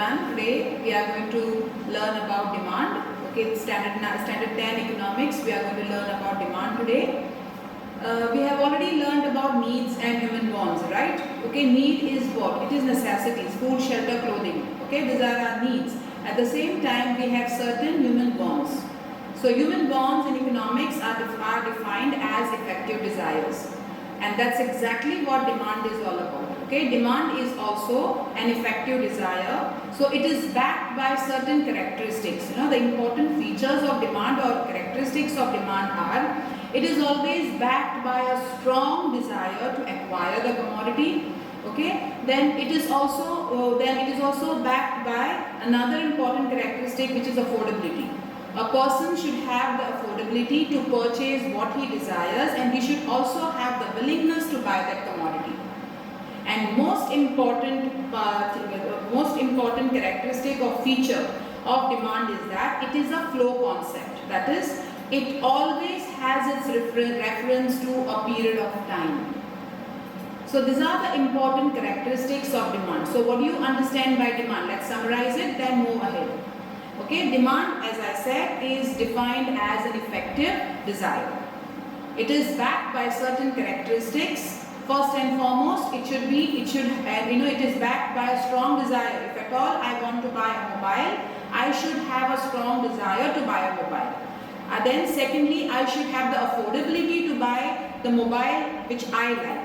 done. Today we are going to learn about demand. Okay, standard 10 economics. We are going to learn about demand today. We have already learned about needs and human wants, right? Okay, need is what? It is necessities, food, shelter, clothing. Okay, these are our needs. At the same time, we have certain human wants. So human wants in economics are defined as effective desires. And that's exactly what demand is all about. Okay, demand is also an effective desire. So it is backed by certain characteristics. You know, the important features of demand or characteristics of demand are: it is always backed by a strong desire to acquire the commodity. Okay, then it is also backed by another important characteristic, which is affordability. A person should have the affordability to purchase what he desires, and he should also have the willingness to buy that commodity. And most important characteristic or feature of demand is that it is a flow concept. That is, it always has its reference to a period of time. So these are the important characteristics of demand. So what do you understand by demand? Let's summarize it, then move ahead. Okay, demand, as I said, is defined as an effective desire. It is backed by certain characteristics. First and foremost, it is backed by a strong desire. If at all I want to buy a mobile, I should have a strong desire to buy a mobile. Then secondly, I should have the affordability to buy the mobile which I like.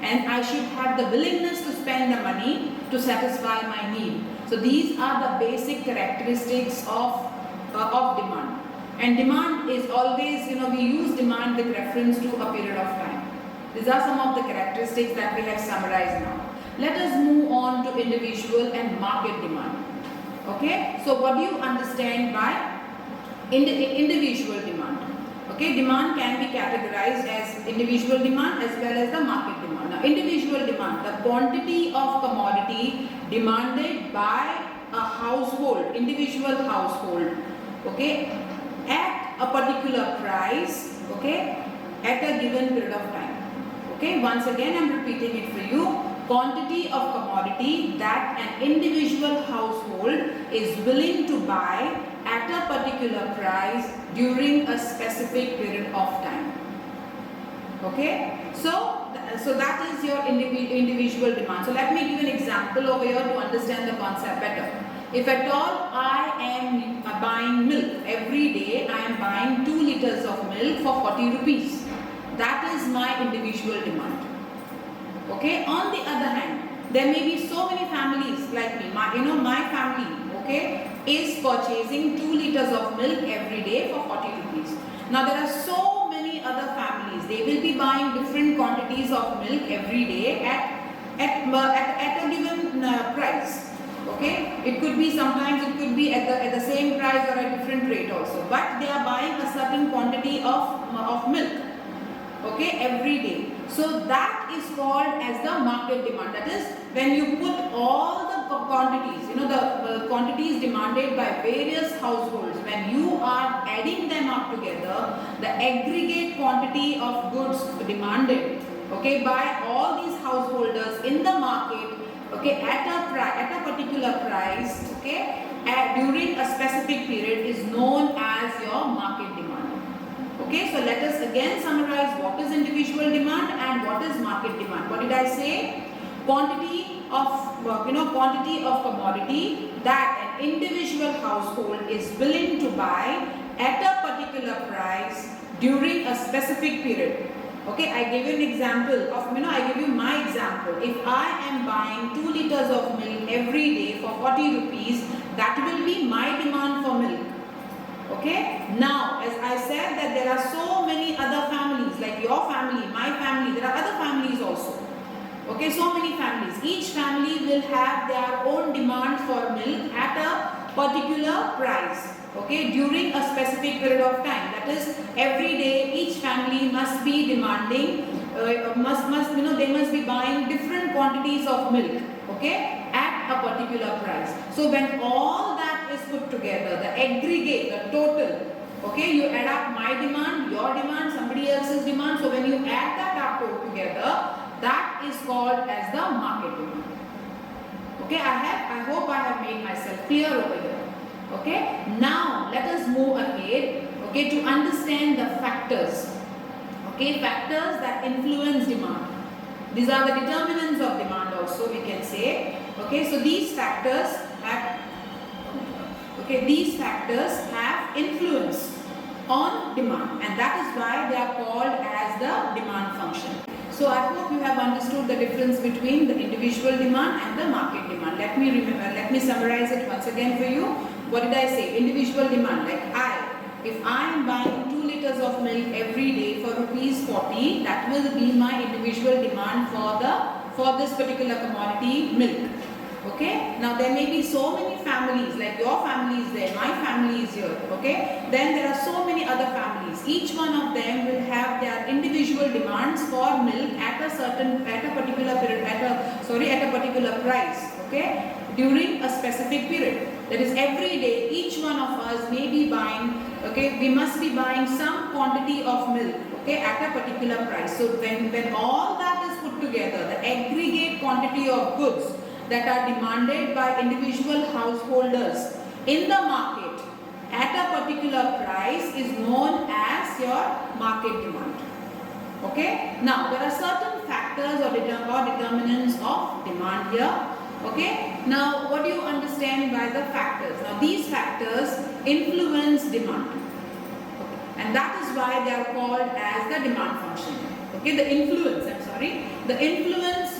And I should have the willingness to spend the money to satisfy my need. So these are the basic characteristics of demand. And demand is always, we use demand with reference to a period of time. These are some of the characteristics that we have summarized now. Let us move on to individual and market demand. Okay, so what do you understand by individual demand? Okay, demand can be categorized as individual demand as well as the market demand. Now, individual demand, the quantity of commodity demanded by a household, individual household, okay, at a particular price, okay, at a given period of time. Okay, once again I am repeating it for you. Quantity of commodity that an individual household is willing to buy at a particular price during a specific period of time. Okay, so that is your individual demand. So let me give an example over here to understand the concept better. If at all I am buying milk every day, I am buying 2 liters of milk for 40 rupees. That is my individual demand. Okay, on the other hand, there may be so many families like me. My family, okay, is purchasing 2 liters of milk every day for 40 rupees. Now there are so many other families. They will be buying different quantities of milk every day at a given price. Okay, it could be at the same price or a different rate also. But they are buying a certain quantity of milk. Okay, every day. So that is called as the market demand. That is, when you put all the quantities, the quantities demanded by various households, when you are adding them up together, the aggregate quantity of goods demanded, okay, by all these householders in the market, okay, at a particular price, okay, during a specific period is known as your market demand. Okay, so let us again summarize what is individual demand and what is market demand. What did I say? Quantity of commodity that an individual household is willing to buy at a particular price during a specific period. Okay, I gave you an example of, I give you my example. If I am buying 2 liters of milk every day for 40 rupees, that will be my demand for milk. Okay, now as I said that there are so many other families like your family, my family, there are other families also. Okay, so many families. Each family will have their own demand for milk at a particular price. Okay, during a specific period of time. That is, every day each family must be demanding, they must be buying different quantities of milk. Okay, at a particular price. So when all that is put together, the aggregate, the total, okay, you add up my demand, your demand, somebody else's demand. So when you add that up together, that is called as the market demand. Okay, I hope I have made myself clear over here. Okay, now let us move ahead, okay, to understand the factors. Okay, factors that influence demand. These are the determinants of demand also, we can say. Okay, so these factors have influence on demand, and that is why they are called as the demand function. So I hope you have understood the difference between the individual demand and the market demand. Let me summarize it once again for you. What did I say? Individual demand, like if I am buying 2 liters of milk every day for rupees 40, that will be my individual demand for this particular commodity, milk. Okay, now there may be so many families, like your family is there, my family is here. Okay, then there are so many other families. Each one of them will have their individual demands for milk at a particular price. Okay, during a specific period. That is, every day each one of us may be buying, okay, we must be buying some quantity of milk, okay, at a particular price. So when all that is put together, the aggregate quantity of goods that are demanded by individual householders in the market at a particular price is known as your market demand. Okay, now there are certain factors or determinants of demand here. Okay, now what do you understand by the factors? Now these factors influence demand, okay, and that is why they are called as the demand function. Okay, the influence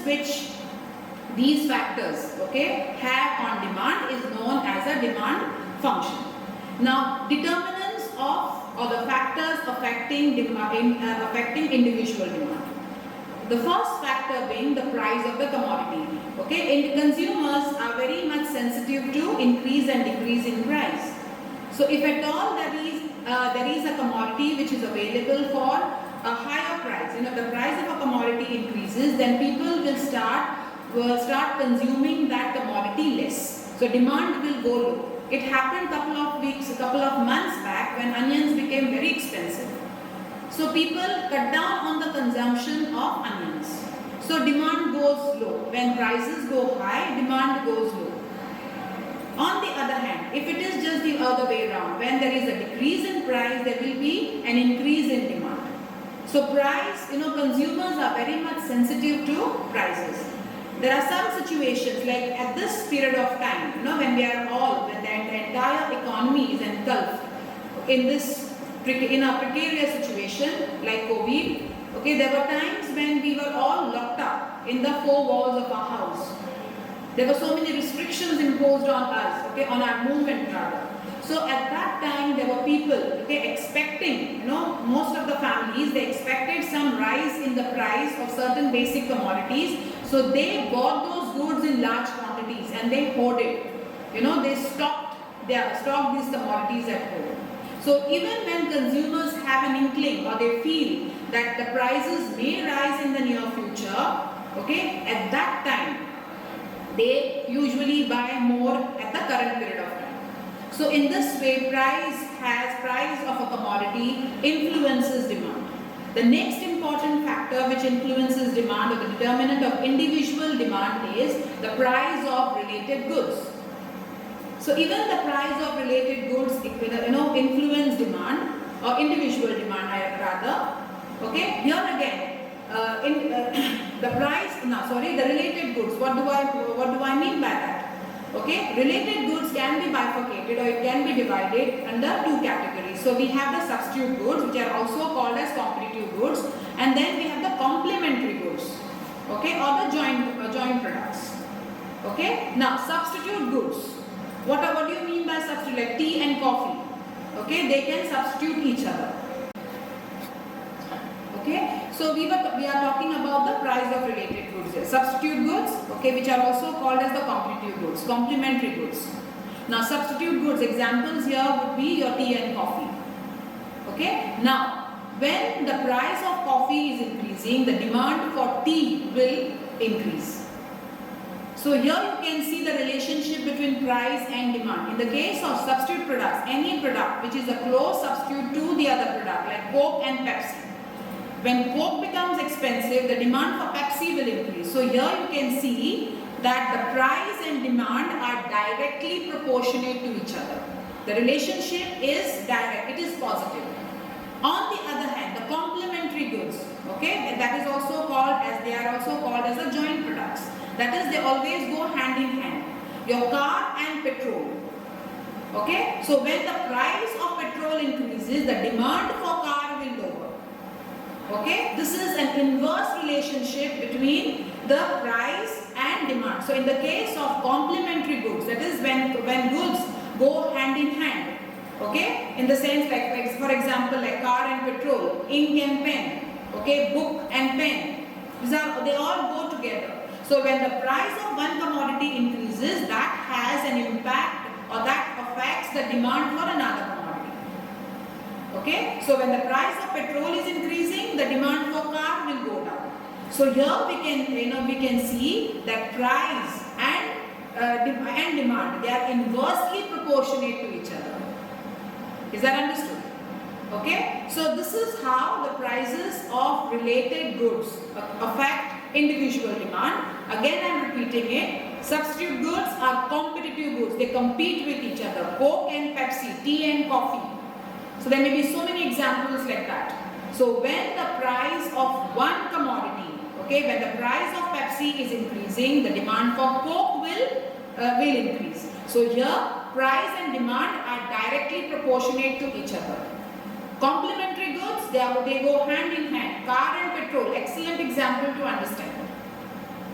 which these factors, okay, have on demand is known as a demand function. Now determinants of or the factors affecting individual demand. The first factor being the price of the commodity. Okay, and consumers are very much sensitive to increase and decrease in price. So if at all there is a commodity which is available for a higher price, the price of a commodity increases, then people will start consuming that commodity less. So demand will go low. It happened a couple of months back when onions became very expensive. So people cut down on the consumption of onions. So demand goes low. When prices go high, demand goes low. On the other hand, if it is just the other way around, when there is a decrease in price, there will be an increase in demand. So price, consumers are very much sensitive to prices. There are some situations like at this period of time, when the entire economy is engulfed in a precarious situation like COVID. Okay, there were times when we were all locked up in the four walls of our house. There were so many restrictions imposed on us, okay, on our movement rather. So at that time there were people, okay, expecting, most of the families, they expected some rise in the price of certain basic commodities. So they bought those goods in large quantities and they hoarded. They stocked these commodities at home. So even when consumers have an inkling or they feel that the prices may rise in the near future, okay, at that time they usually buy more at the current period of time. So in this way, price of a commodity influences demand. The next important factor which influences demand or the determinant of individual demand is the price of related goods. So even the price of related goods, influence demand or individual demand rather. Okay, here again, the related goods. What do I mean by that? Okay, related goods can be bifurcated or it can be divided under two categories. So we have the substitute goods, which are also called as competitive goods, and then we have the complementary goods, okay, or the joint products. Okay, now substitute goods. What do you mean by substitute? Like tea and coffee. Okay, they can substitute each other. Okay, so we are talking about the price of related goods here. Substitute goods, okay, which are also called as the competitive goods, complementary goods. Now substitute goods, examples here would be your tea and coffee. Okay, now when the price of coffee is increasing, the demand for tea will increase. So here you can see the relationship between price and demand. In the case of substitute products, any product which is a close substitute to the other product like Coke and Pepsi. When Coke becomes expensive, the demand for Pepsi will increase. So here you can see that the price and demand are directly proportionate to each other. The relationship is direct, it is positive. On the other hand, the complementary goods, okay, that is also called as, they are also called as the joint products. That is, they always go hand in hand. Your car and petrol. Okay, so when the price of petrol increases, the demand for car will lower. Okay, this is an inverse relationship between the price and demand. So in the case of complementary goods, that is when goods go hand in hand. Okay, in the sense like for example, like car and petrol, ink and pen, okay, book and pen, they all go together. So when the price of one commodity increases, that has an impact, or that affects the demand for another commodity. Okay, so when the price of petrol is increasing, the demand for car will go down. So here we can see that price and demand, they are inversely proportionate to each other. Is that understood? Okay, so this is how the prices of related goods affect individual demand. Again, I am repeating it. Substitute goods are competitive goods. They compete with each other. Coke and Pepsi, tea and coffee. So there may be so many examples like that. So when the price of one commodity, okay, when the price of Pepsi is increasing, the demand for Coke will increase. So here, price and demand are directly proportionate to each other. Complementary goods, they go hand in hand. Car and petrol, excellent example to understand.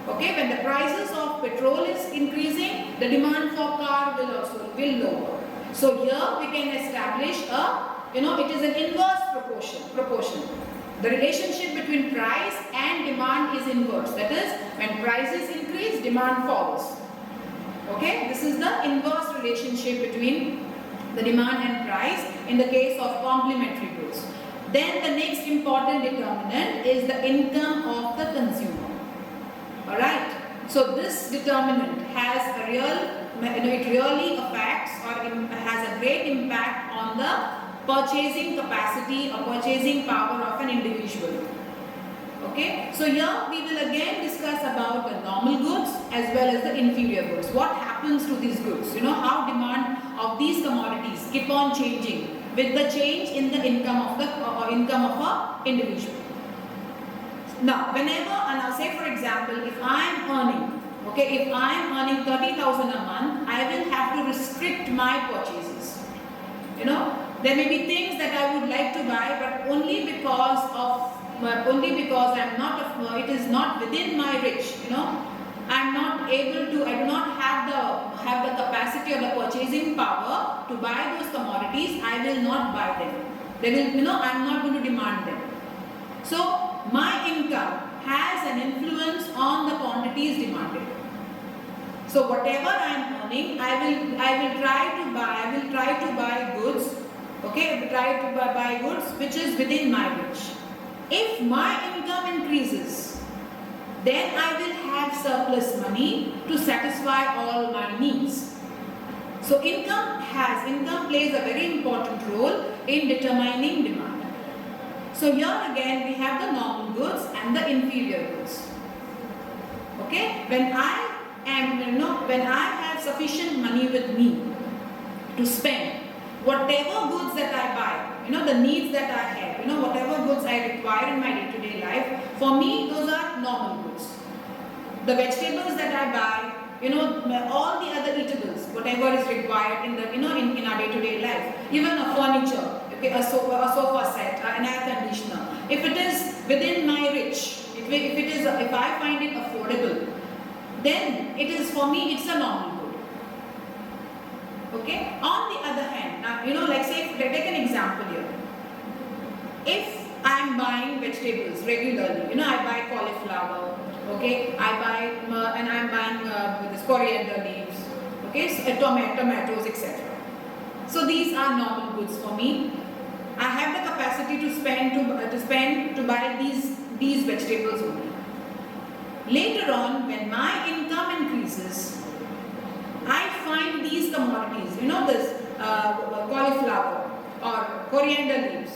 Okay, when the prices of petrol is increasing, the demand for car will lower. So here we can establish it is an inverse proportion. The relationship between price and demand is inverse. That is, when prices increase, demand follows. Okay, this is the inverse relationship between the demand and price in the case of complementary goods. Then the next important determinant is the income of the consumer. Alright, so this determinant has a it really affects or has a great impact on the purchasing capacity or purchasing power of an individual. Okay, so here we will again discuss about the normal goods as well as the inferior goods. What happens to these goods? How demand of these commodities keep on changing with the change in the income of a individual. Now, say for example, if I am earning 30,000 a month, I will have to restrict my purchases. There may be things that I would like to buy, but only because it is not within my reach. I do not have the capacity or the purchasing power to buy those commodities. I will not buy them. I am not going to demand them. So my income has an influence on the quantities demanded. So whatever I am earning, I will try to buy goods. Okay, I will try to buy goods which is within my reach. If my income increases, then I will have surplus money to satisfy all my needs. So income plays a very important role in determining demand. So here again we have the normal goods and the inferior goods. Okay, when I have sufficient money with me to spend, whatever goods that I buy, the needs that I have, whatever goods I require in my day-to-day life, for me those are normal goods. The vegetables that I buy, all the other eatables, whatever is required in our day-to-day life, even a furniture, okay, a sofa set, an air conditioner. If it is within my reach, if I find it affordable, then it is, for me, it's a normal good. Okay. On the other hand, like say, take an example here. If I am buying vegetables regularly, I buy cauliflower. Okay, I am buying this coriander leaves. Okay, so tomatoes, etc. So these are normal goods for me. I have the capacity to buy these vegetables only. Later on, when my income increases, I find these commodities, this cauliflower or coriander leaves.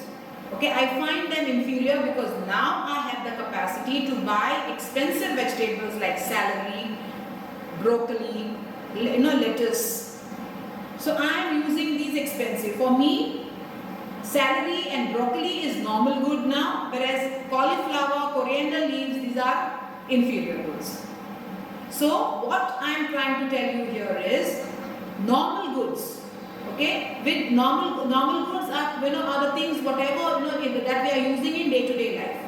Okay, I find them inferior because now I have the capacity to buy expensive vegetables like celery, broccoli, lettuce. So I am using these expensive. For me, celery and broccoli is normal good now, whereas cauliflower, coriander leaves, these are inferior goods. So what I am trying to tell you here is normal goods. Okay, with normal goods are the things whatever that we are using in day-to-day life.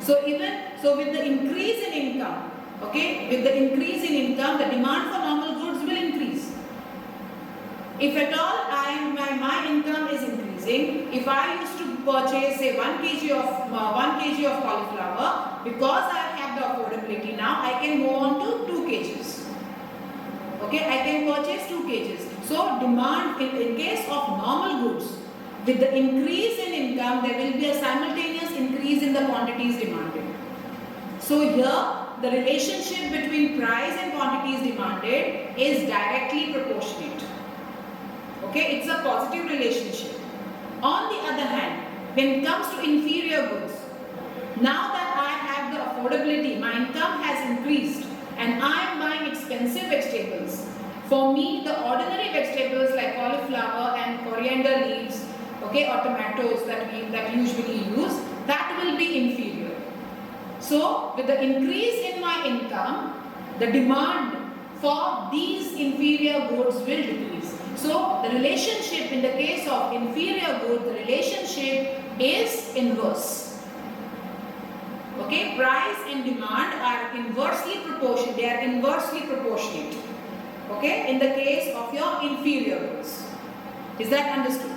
So with the increase in income, okay, with the increase in income, the demand for normal goods will increase. If at all my income is increasing, if I used to purchase say 1 kg of cauliflower, because I have the affordability now, I can go on to 2 kgs. Okay, I can purchase 2 kgs. So demand in case of normal goods, with the increase in income, there will be a simultaneous increase in the quantities demanded. So here, the relationship between price and quantities demanded is directly proportionate. Okay, it's a positive relationship. On the other hand, when it comes to inferior goods, now that I have the affordability, my income has increased and I am buying expensive vegetables. For me, the ordinary vegetables like cauliflower and coriander leaves, okay, or tomatoes that we usually use, that will be inferior. So, with the increase in my income, the demand for these inferior goods will decrease. So, the relationship in the case of inferior goods, the relationship is inverse. Okay, price and demand are inversely proportionate. They are inversely proportionate. Okay, in the case of your inferior goods. Is that understood?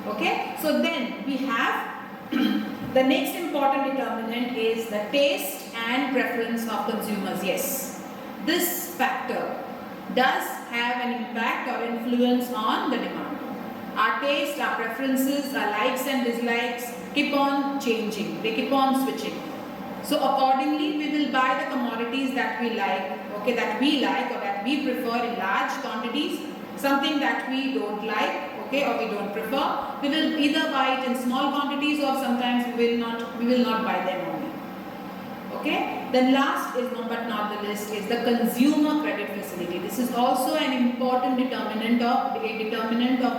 Okay, so then we have the next important determinant is the taste and preference of consumers. Yes, this factor does have an impact or influence on the demand. Our taste, our preferences, our likes and dislikes keep on changing. They keep on switching. So accordingly, we will buy the commodities that we like, okay, that we like or that we prefer in large quantities. Something that we don't like, okay, or we don't prefer, we will either buy it in small quantities or sometimes we will not buy them only. Okay. Then last is but not the least is the consumer credit facility. This is also an important determinant of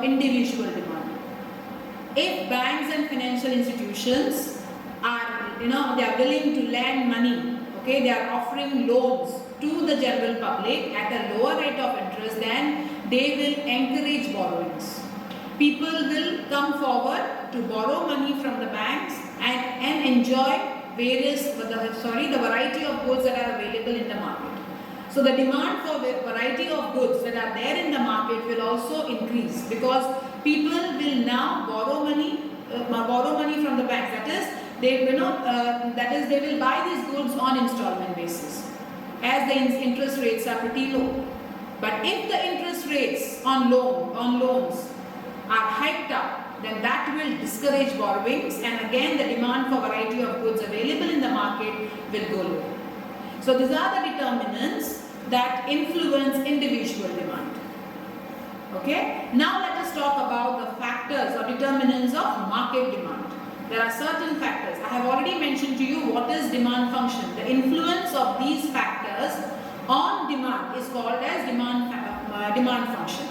individual demand. If banks and financial institutions are they are willing to lend money, okay, they are offering loans to the general public at a lower rate of interest, then they will encourage borrowings. People will come forward to borrow money from the banks and enjoy the variety of goods that are available in the market. So the demand for the variety of goods that are there in the market will also increase because people will now borrow money from the banks. That is, they will buy these goods on installment basis, as the interest rates are pretty low. But if the interest rates on loans are hiked up, then that will discourage borrowings, and again the demand for variety of goods available in the market will go low. So these are the determinants that influence individual demand. Okay. Now let us talk about the factors or determinants of market demand. There are certain factors. I have already mentioned to you what is demand function. The influence of these factors on demand is called as demand function.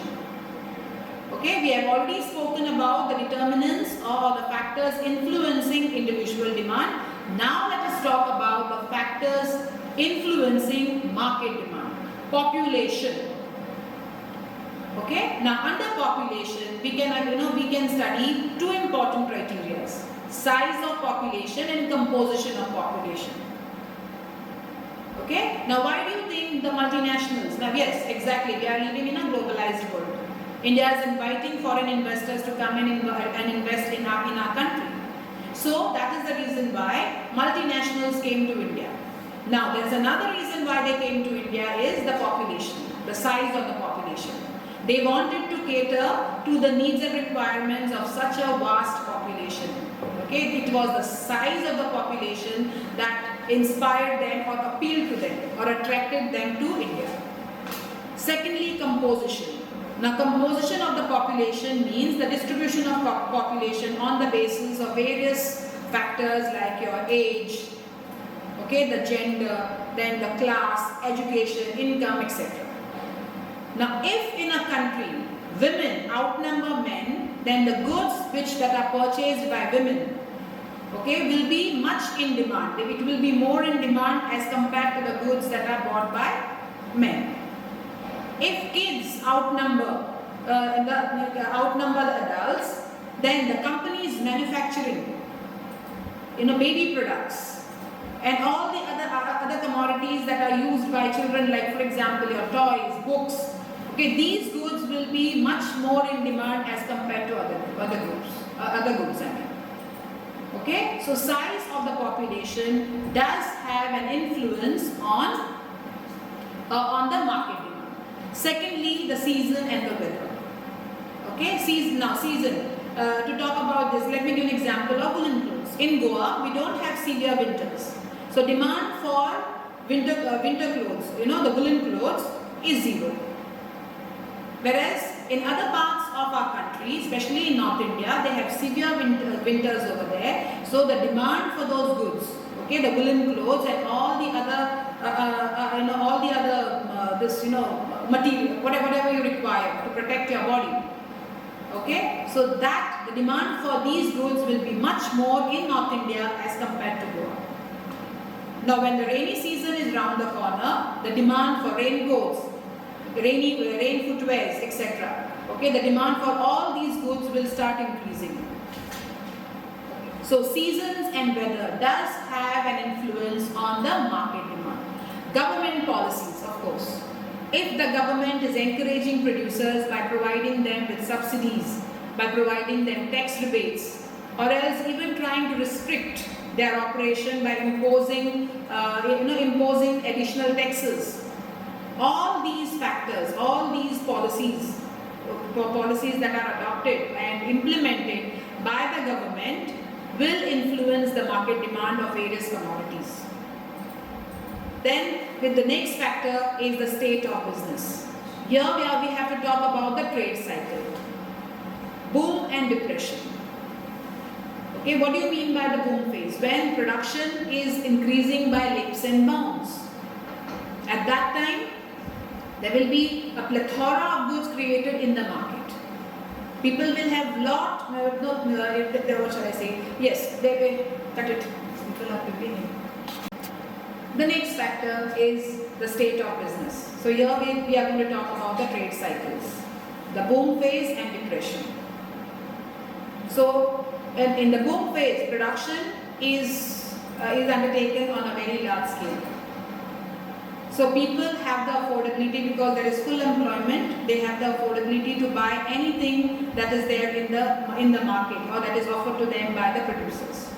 Okay, we have already spoken about the determinants or the factors influencing individual demand. Now let us talk about the factors influencing market demand. Population. Okay, now under population we can study two important criteria: size of population and composition of population. Okay, now why do you think the multinationals? Now yes, exactly, we are living in a globalized world. India is inviting foreign investors to come in and invest in our country. So that is the reason why multinationals came to India. Now there is another reason why they came to India is the population, the size of the population. They wanted to cater to the needs and requirements of such a vast population. Okay, it was the size of the population that inspired them or appealed to them or attracted them to India. Secondly, composition. Now, composition of the population means the distribution of population on the basis of various factors like your age, okay, the gender, then the class, education, income, etc. Now, if in a country women outnumber men, then the goods that are purchased by women, okay, will be much in demand. It will be more in demand as compared to the goods that are bought by men. If kids outnumber the adults, then the companies manufacturing, baby products and all the other commodities that are used by children, like for example your toys, books, okay, these goods will be much more in demand as compared to other goods. Okay, so size of the population does have an influence on the market demand. Secondly, the season and the weather. Okay, season. To talk about this, let me give an example of woolen clothes. In Goa, we don't have severe winters, so demand for winter clothes, the woolen clothes, is zero. Whereas in other parts of our country, especially in North India, they have severe winters over there. So the demand for those goods, okay, the woolen clothes and all the other, material, whatever you require to protect your body. Okay, so that the demand for these goods will be much more in North India as compared to Goa. Now, when the rainy season is round the corner, the demand for raincoats, rain footwears, etc. Okay, the demand for all these goods will start increasing. So seasons and weather does have an influence on the market demand. Government policies, of course. If the government is encouraging producers by providing them with subsidies, by providing them tax rebates, or else even trying to restrict their operation by imposing additional taxes, all these factors, all these policies that are adopted and implemented by the government will influence the market demand of various commodities. Then, with the next factor is the state of business. Here we have to talk about the trade cycle. Boom and depression. Okay, what do you mean by the boom phase? When production is increasing by leaps and bounds. At that time, there will be a plethora of goods created in the market. People will have what shall I say? Yes, they will cut it. The next factor is the state of business. So here we are going to talk about the trade cycles, the boom phase and depression. So in the boom phase, production is undertaken on a very large scale. So people have the affordability, because there is full employment, they have the affordability to buy anything that is there in the market or that is offered to them by the producers.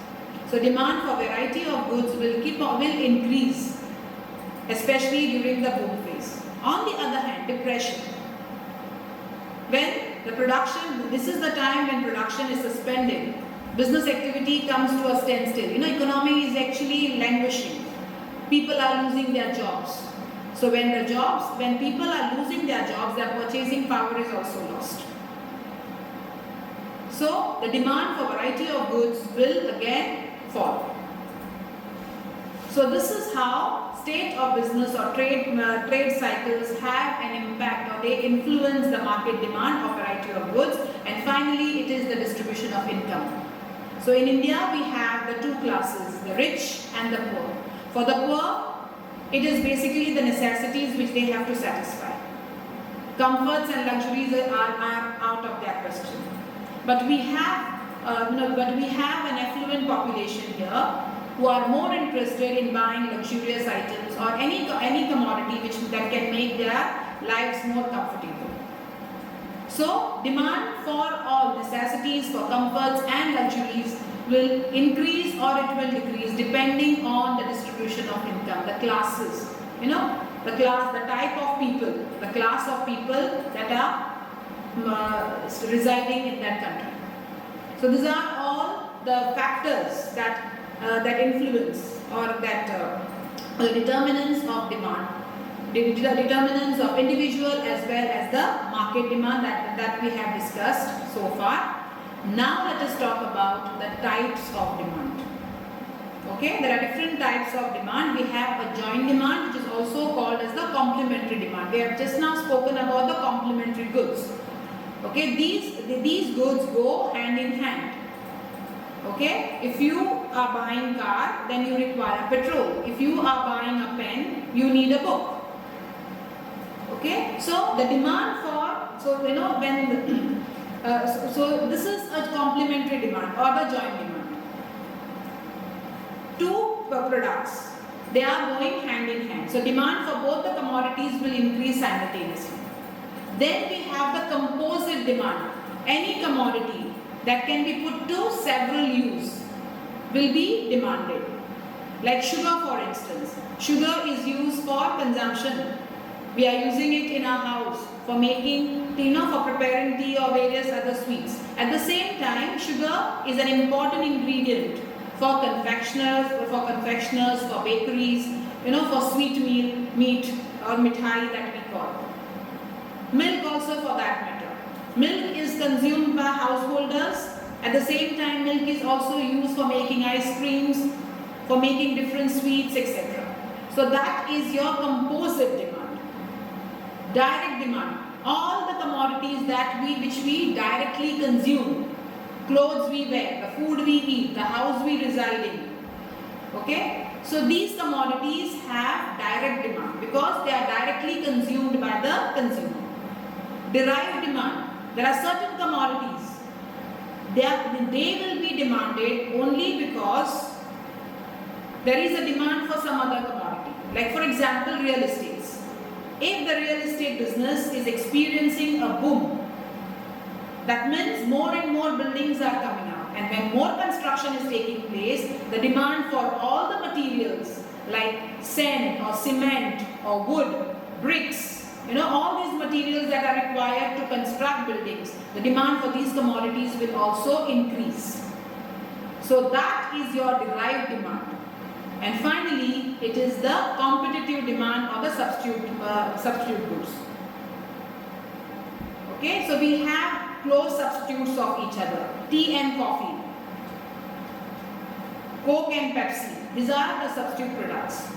So demand for variety of goods will increase, especially during the boom phase. On the other hand, depression. When the production, this is the time when production is suspended, business activity comes to a standstill. Economy is actually languishing. People are losing their jobs. So when people are losing their jobs, their purchasing power is also lost. So the demand for variety of goods will again fall. So this is how state of business or trade cycles have an impact, or they influence the market demand of variety of goods. And finally, it is the distribution of income. So in India, we have the two classes, the rich and the poor. For the poor, it is basically the necessities which they have to satisfy. Comforts and luxuries are out of their question. But we have an affluent population here who are more interested in buying luxurious items or any commodity that can make their lives more comfortable. So demand for all necessities, for comforts and luxuries will increase or it will decrease depending on the distribution of income, the classes, the type of people, the class of people that are residing in that country. So these are all the factors that influence or that the determinants of demand, the determinants of individual as well as the market demand that we have discussed so far. Now let us talk about the types of demand. Okay, there are different types of demand. We have a joint demand, which is also called as the complementary demand. We have just now spoken about the complementary goods. Okay, these goods go hand in hand. Okay, if you are buying car, then you require petrol. If you are buying a pen, you need a book. Okay, so the demand for, so you know when so this is a complementary demand or the joint demand. Two products, they are going hand in hand. So demand for both the commodities will increase simultaneously. Then we have the composite demand. Any commodity that can be put to several use will be demanded. Like sugar, for instance. Sugar is used for consumption. We are using it in our house for making, for preparing tea or various other sweets. At the same time, sugar is an important ingredient for confectioners, for bakeries, for sweet meat or mithai that we call. Milk also for that matter. Milk is consumed by householders. At the same time, milk is also used for making ice creams, for making different sweets, etc. So that is your composite demand. Direct demand. All the commodities which we directly consume. Clothes we wear, the food we eat, the house we reside in. Okay? So these commodities have direct demand because they are directly consumed by the consumer. Derived demand. There are certain commodities. They will be demanded only because there is a demand for some other commodity. Like for example, real estate. If the real estate business is experiencing a boom, that means more and more buildings are coming up, and when more construction is taking place, the demand for all the materials like sand or cement or wood, bricks, all these materials that are required to construct buildings, the demand for these commodities will also increase. So that is your derived demand. And finally, it is the competitive demand or the substitute goods. Okay, so we have close substitutes of each other. Tea and coffee, Coke and Pepsi. These are the substitute products.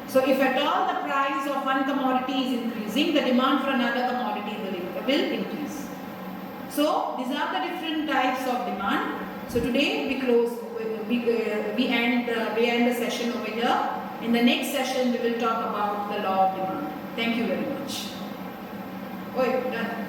So if at all the price of one commodity is increasing, the demand for another commodity will increase. So these are the different types of demand. So today we end the session over here. In the next session we will talk about the law of demand. Thank you very much. Oh, done.